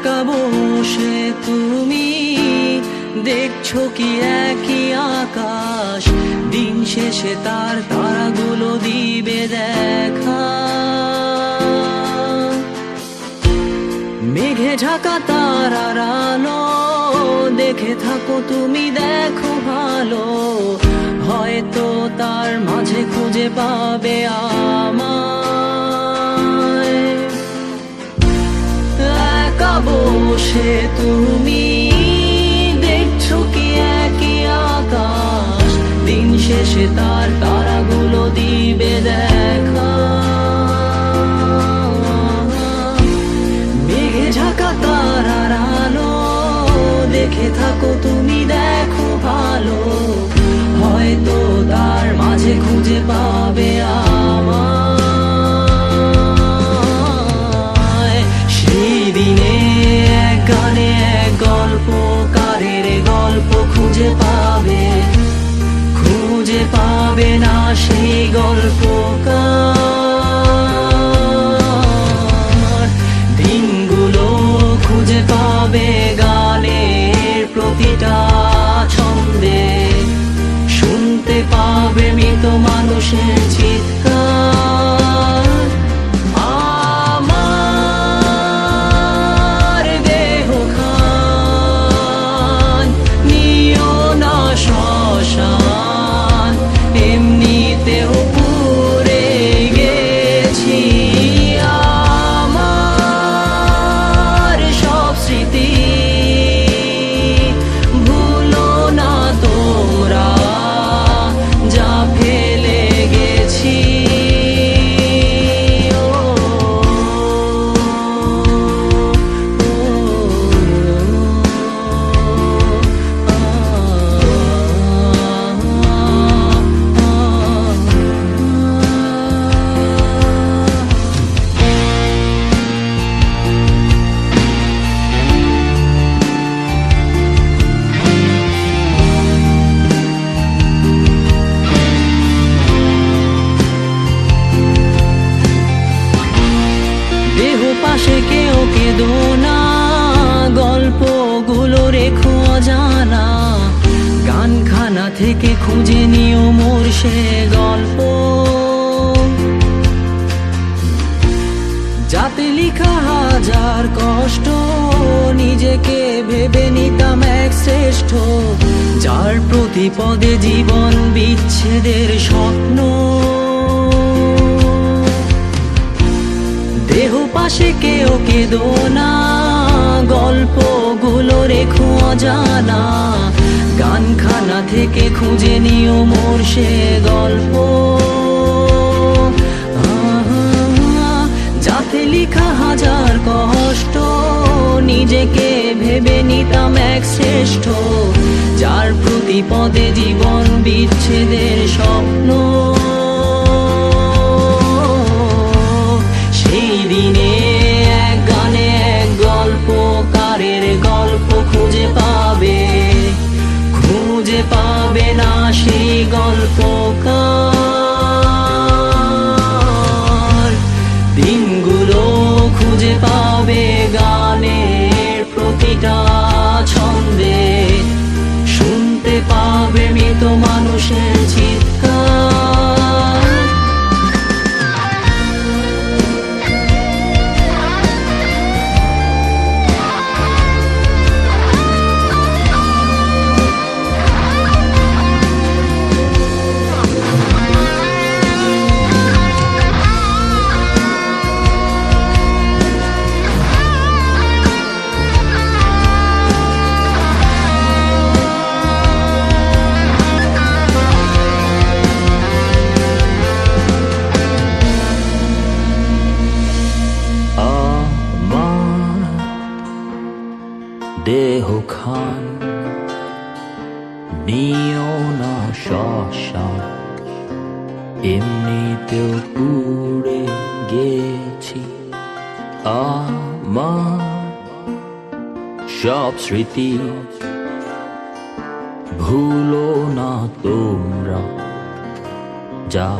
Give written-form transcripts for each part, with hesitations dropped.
একা বসে তুমি দেখছো কি একই আকাশ, দিন শেষে তার তারাগুলো দিবে দেখা। মেঘে ঢাকা তারার আলো দেখে থাকো তুমি, দেখো ভালো, হয়তো তার মাঝে খুঁজে পাবে আমায়। একা বসে তুমি দেখছো কি একই আকাশ, দিন শেষে তার তারাগুলো দিবে দেখা। মেঘে ঢাকা তারার আলো দেখে থাকো তুমি, দেখো ভালো, হয়তো তার মাঝে খুঁজে পাবে আমায়। সেই দিনে এক গানে এক গল্পকারের গল্প খুঁজে পাবে, খুঁজে পাবে না সেই গল্পকার। দিনগুলো খুঁজে পাবে গানের প্রতিটা ছন্দে, শুনতে পাবে মৃত মানুষের চিৎকার। আমার দেহ খান নিও না শ্মশান, এমনিতেও পুড়ে গেছি। আমার সব স্মৃতি ভুলো না তোমরা, যা ফেলে গেছি। দেহ পাশে কেউ কেঁদো না, গল্পগুলো রেখো অজানা, গানখানা থেকে খুঁজে নিও মোর সে গল্প, যাতে লিখা হাজার কষ্ট নিজেকে ভেবে নিতাম এক শ্রেষ্ঠ, যার প্রতি পদে জীবন বিচ্ছেদের স্বপ্ন। দেহ পাশে কেউ কেঁদো না, গল্পগুলো রেখো অজানা, গানখানা থেকে খুঁজে নিও মোর সে গল্প, যাতে লিখা হাজার কষ্ট নিজেকে ভেবে নিতাম এক শ্রেষ্ঠ, যার প্রতি পদে জীবন বিচ্ছেদের স্বপ্ন। সেই দিনে এক গানে এক গল্পকারের গল্প খুঁজে পাবে, খুঁজে পাবে না সেই গল্পকার। দিনগুলো খুঁজে পাবে গানের প্রতিটা ছন্দে, শুনতে পাবে মৃত মানুষের চিৎকার। দেহ খান নিও না শ্মশান, এমনিতেও পুড়ে গেছি। আমার সব স্মৃতি ভুলো না তোমরা, যা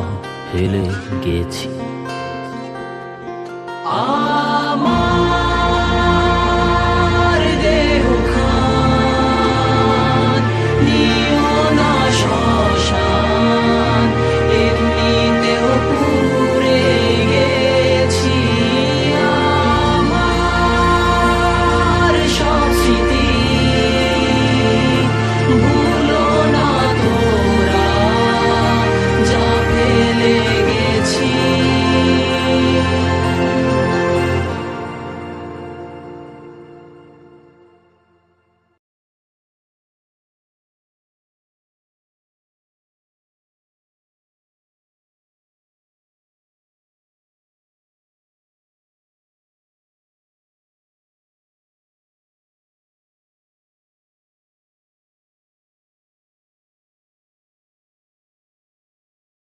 ফেলে গেছি।